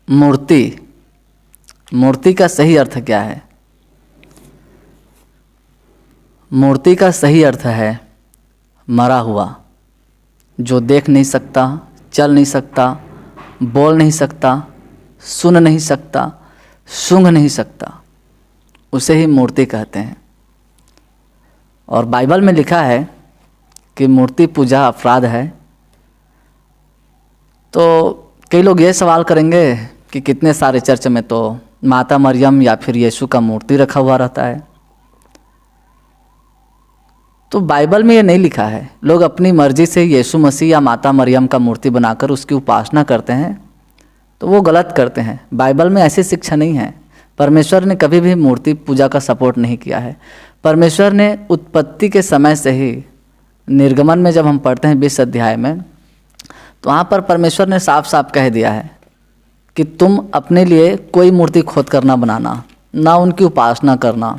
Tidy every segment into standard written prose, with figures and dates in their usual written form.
मूर्ति, मूर्ति का सही अर्थ क्या है? मूर्ति का सही अर्थ है मरा हुआ, जो देख नहीं सकता, चल नहीं सकता, बोल नहीं सकता, सुन नहीं सकता, सूंघ नहीं सकता, उसे ही मूर्ति कहते हैं। और बाइबल में लिखा है कि मूर्ति पूजा अपराध है। तो कई लोग ये सवाल करेंगे कि कितने सारे चर्च में तो माता मरियम या फिर यीशु का मूर्ति रखा हुआ रहता है। तो बाइबल में ये नहीं लिखा है। लोग अपनी मर्जी से यीशु मसीह या माता मरियम का मूर्ति बनाकर उसकी उपासना करते हैं, तो वो गलत करते हैं। बाइबल में ऐसी शिक्षा नहीं है। परमेश्वर ने कभी भी मूर्ति पूजा का सपोर्ट नहीं किया है। परमेश्वर ने उत्पत्ति के समय से ही, निर्गमन में जब हम पढ़ते हैं 20 अध्याय में, तो वहाँ पर परमेश्वर ने साफ साफ कह दिया है कि तुम अपने लिए कोई मूर्ति खोद कर ना बनाना, ना उनकी उपासना करना।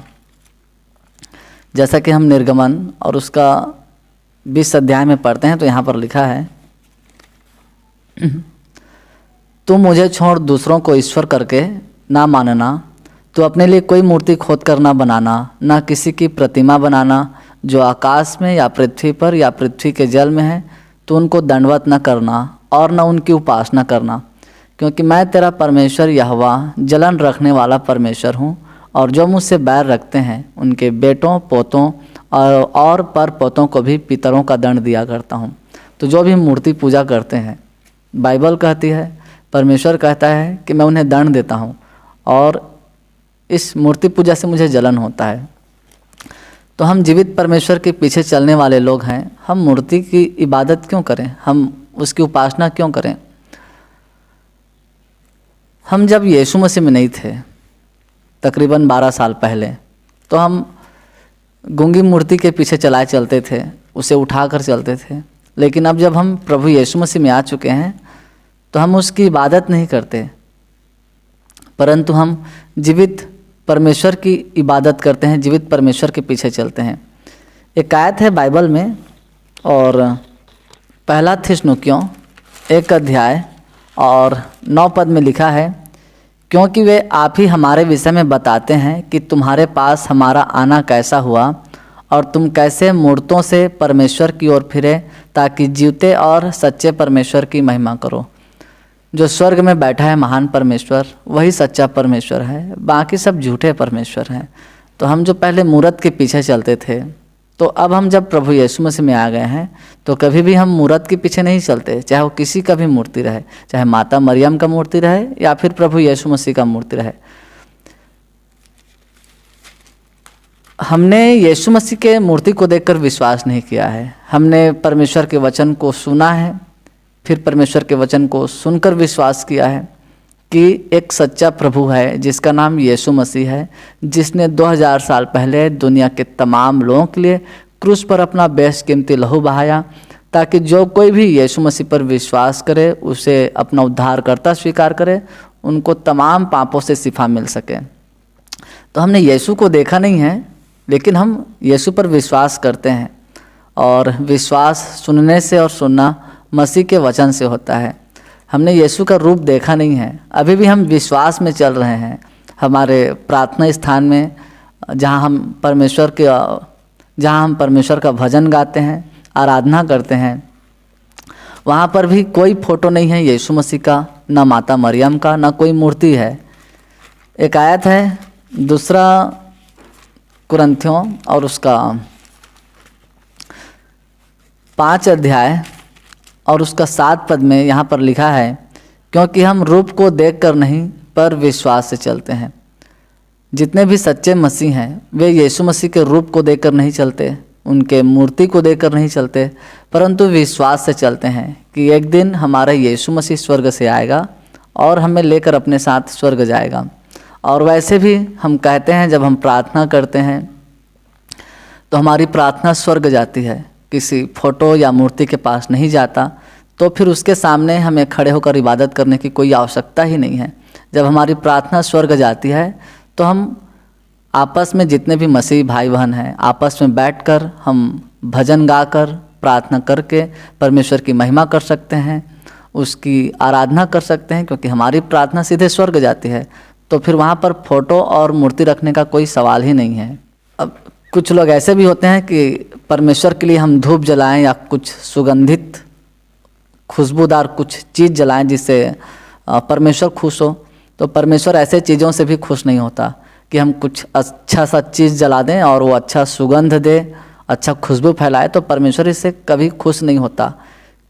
जैसा कि हम निर्गमन और उसका 20 अध्याय में पढ़ते हैं, तो यहाँ पर लिखा है, तुम मुझे छोड़ दूसरों को ईश्वर करके ना मानना, तो अपने लिए कोई मूर्ति खोद कर ना बनाना, ना किसी की प्रतिमा बनाना जो आकाश में या पृथ्वी पर या पृथ्वी के जल में है, तो उनको दंडवत न करना और न उनकी उपासना करना, क्योंकि मैं तेरा परमेश्वर यहोवा जलन रखने वाला परमेश्वर हूँ। और जो मुझसे बैर रखते हैं उनके बेटों पोतों और पर पोतों को भी पितरों का दंड दिया करता हूँ। तो जो भी मूर्ति पूजा करते हैं, बाइबल कहती है, परमेश्वर कहता है कि मैं उन्हें दंड देता हूँ और इस मूर्ति पूजा से मुझे जलन होता है। तो हम जीवित परमेश्वर के पीछे चलने वाले लोग हैं, हम मूर्ति की इबादत क्यों करें? हम उसकी उपासना क्यों करें? हम जब यीशु मसीह में नहीं थे, तकरीबन 12 साल पहले, तो हम गूंगी मूर्ति के पीछे चलाए चलते थे, उसे उठा कर चलते थे। लेकिन अब जब हम प्रभु यीशु मसीह में आ चुके हैं, तो हम उसकी इबादत नहीं करते, परंतु हम जीवित परमेश्वर की इबादत करते हैं, जीवित परमेश्वर के पीछे चलते हैं। एक आयत है बाइबल में, और 1 थिस्सलुनीकियों 1 अध्याय और 9 पद में लिखा है, क्योंकि वे आप ही हमारे विषय में बताते हैं कि तुम्हारे पास हमारा आना कैसा हुआ और तुम कैसे मूर्तों से परमेश्वर की ओर फिरे, ताकि जीवते और सच्चे परमेश्वर की महिमा करो। जो स्वर्ग में बैठा है महान परमेश्वर, वही सच्चा परमेश्वर है, बाकी सब झूठे परमेश्वर हैं। तो हम जो पहले मूरत के पीछे चलते थे, तो अब हम जब प्रभु यीशु मसीह में आ गए हैं, तो कभी भी हम मूरत के पीछे नहीं चलते, चाहे वो किसी का भी मूर्ति रहे, चाहे माता मरियम का मूर्ति रहे या फिर प्रभु यीशु मसीह का मूर्ति रहे। हमने यीशु मसीह के मूर्ति को देखकर विश्वास नहीं किया है। हमने परमेश्वर के वचन को सुना है, फिर परमेश्वर के वचन को सुनकर विश्वास किया है कि एक सच्चा प्रभु है जिसका नाम यीशु मसीह है, जिसने 2000 साल पहले दुनिया के तमाम लोगों के लिए क्रूस पर अपना बेशकीमती लहू बहाया, ताकि जो कोई भी यीशु मसीह पर विश्वास करे, उसे अपना उद्धारकर्ता स्वीकार करे, उनको तमाम पापों से शिफा मिल सके। तो हमने यीशु को देखा नहीं है, लेकिन हम यीशु पर विश्वास करते हैं, और विश्वास सुनने से और सुनना मसीह के वचन से होता है। हमने यीशु का रूप देखा नहीं है, अभी भी हम विश्वास में चल रहे हैं। हमारे प्रार्थना स्थान में जहाँ हम परमेश्वर का भजन गाते हैं, आराधना करते हैं, वहाँ पर भी कोई फोटो नहीं है यीशु मसीह का, ना माता मरियम का, ना कोई मूर्ति है। एक आयत है 2 कुरिन्थियों और उसका 5 अध्याय और उसका 7 पद में यहाँ पर लिखा है, क्योंकि हम रूप को देखकर नहीं पर विश्वास से चलते हैं। जितने भी सच्चे मसीह हैं, वे यीशु मसीह के रूप को देखकर नहीं चलते, उनके मूर्ति को देखकर नहीं चलते, परंतु विश्वास से चलते हैं कि एक दिन हमारा यीशु मसीह स्वर्ग से आएगा और हमें लेकर अपने साथ स्वर्ग जाएगा। और वैसे भी हम कहते हैं, जब हम प्रार्थना करते हैं तो हमारी प्रार्थना स्वर्ग जाती है, किसी फोटो या मूर्ति के पास नहीं जाता। तो फिर उसके सामने हमें खड़े होकर इबादत करने की कोई आवश्यकता ही नहीं है। जब हमारी प्रार्थना स्वर्ग जाती है, तो हम आपस में जितने भी मसीही भाई बहन हैं, आपस में बैठकर हम भजन गाकर प्रार्थना करके परमेश्वर की महिमा कर सकते हैं। उसकी आराधना कर सकते हैं, क्योंकि हमारी प्रार्थना सीधे स्वर्ग जाती है। तो फिर वहाँ पर फोटो और मूर्ति रखने का कोई सवाल ही नहीं है। अब कुछ लोग ऐसे भी होते हैं कि परमेश्वर के लिए हम धूप जलाएं या कुछ सुगंधित खुशबूदार कुछ चीज़ जलाएं जिससे परमेश्वर खुश हो। तो परमेश्वर ऐसे चीज़ों से भी खुश नहीं होता कि हम कुछ अच्छा सा चीज़ जला दें और वो अच्छा सुगंध दे, अच्छा खुशबू फैलाए। तो परमेश्वर इससे कभी खुश नहीं होता,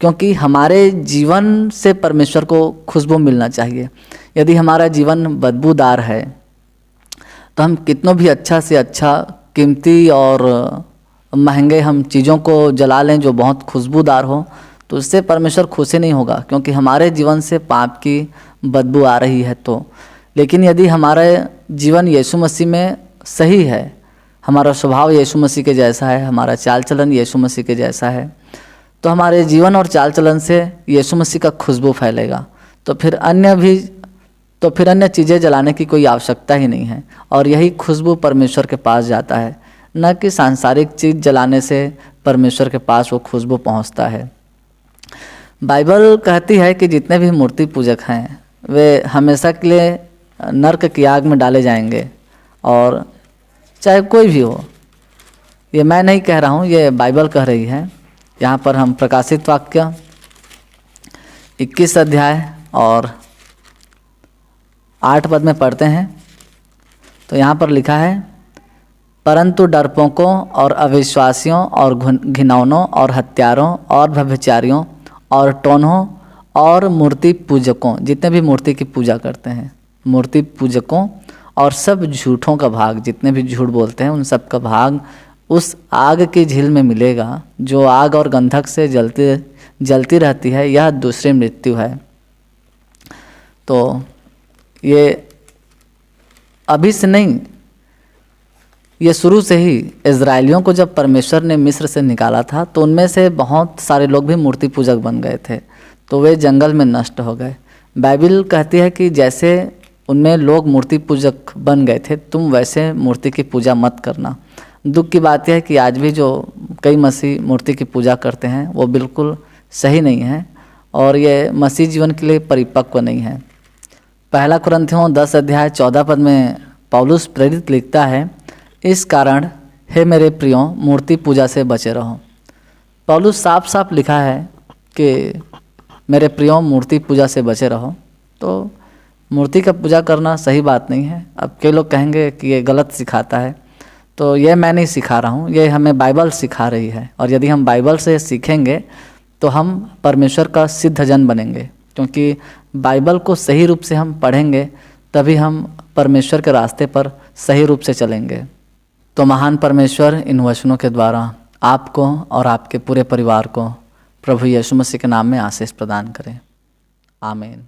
क्योंकि हमारे जीवन से परमेश्वर को खुशबू मिलना चाहिए। यदि हमारा जीवन बदबूदार है तो हम कितनों भी अच्छा से अच्छा कीमती और महंगे हम चीज़ों को जला लें जो बहुत खुशबूदार हो, तो उससे परमेश्वर खुश ही नहीं होगा, क्योंकि हमारे जीवन से पाप की बदबू आ रही है। तो लेकिन यदि हमारा जीवन यीशु मसीह में सही है, हमारा स्वभाव यीशु मसीह के जैसा है, हमारा चाल चलन यीशु मसीह के जैसा है, तो हमारे जीवन और चाल चलन से यीशु मसीह का खुशबू फैलेगा। तो फिर अन्य चीज़ें जलाने की कोई आवश्यकता ही नहीं है, और यही खुशबू परमेश्वर के पास जाता है, न कि सांसारिक चीज़ जलाने से परमेश्वर के पास वो खुशबू पहुंचता है। बाइबल कहती है कि जितने भी मूर्ति पूजक हैं वे हमेशा के लिए नरक की आग में डाले जाएंगे, और चाहे कोई भी हो। ये मैं नहीं कह रहा हूँ, ये बाइबल कह रही है। यहाँ पर हम प्रकाशित वाक्य 21 अध्याय और 8 पद में पढ़ते हैं। तो यहाँ पर लिखा है, परंतु डरपोकों और अविश्वासियों और घिनौनों और हत्यारों और व्यभिचारियों और टोन्हों और मूर्ति पूजकों, जितने भी मूर्ति की पूजा करते हैं, मूर्ति पूजकों और सब झूठों का भाग, जितने भी झूठ बोलते हैं उन सब का भाग उस आग की झील में मिलेगा, जो आग और गंधक से जलती रहती है। यह दूसरी मृत्यु है। तो ये अभी से नहीं, ये शुरू से ही इज़राइलियों को जब परमेश्वर ने मिस्र से निकाला था तो उनमें से बहुत सारे लोग भी मूर्ति पूजक बन गए थे, तो वे जंगल में नष्ट हो गए। बाइबल कहती है कि जैसे उनमें लोग मूर्ति पूजक बन गए थे, तुम वैसे मूर्ति की पूजा मत करना। दुख की बात यह है कि आज भी जो कई मसीह मूर्ति की पूजा करते हैं वो बिल्कुल सही नहीं है, और ये मसीह जीवन के लिए परिपक्व नहीं है। पहला कुरिन्थियों 10 अध्याय 14 पद में पौलुस प्रेरित लिखता है, इस कारण हे मेरे प्रियों मूर्ति पूजा से बचे रहो। पौलुस साफ साफ लिखा है कि मेरे प्रियों मूर्ति पूजा से बचे रहो। तो मूर्ति का पूजा करना सही बात नहीं है। अब कई लोग कहेंगे कि ये गलत सिखाता है, तो ये मैं नहीं सिखा रहा हूँ, ये हमें बाइबल सिखा रही है। और यदि हम बाइबल से सीखेंगे तो हम परमेश्वर का सिद्ध जन बनेंगे, क्योंकि बाइबल को सही रूप से हम पढ़ेंगे तभी हम परमेश्वर के रास्ते पर सही रूप से चलेंगे। तो महान परमेश्वर इन वचनों के द्वारा आपको और आपके पूरे परिवार को प्रभु यीशु मसीह के नाम में आशीष प्रदान करें। आमीन।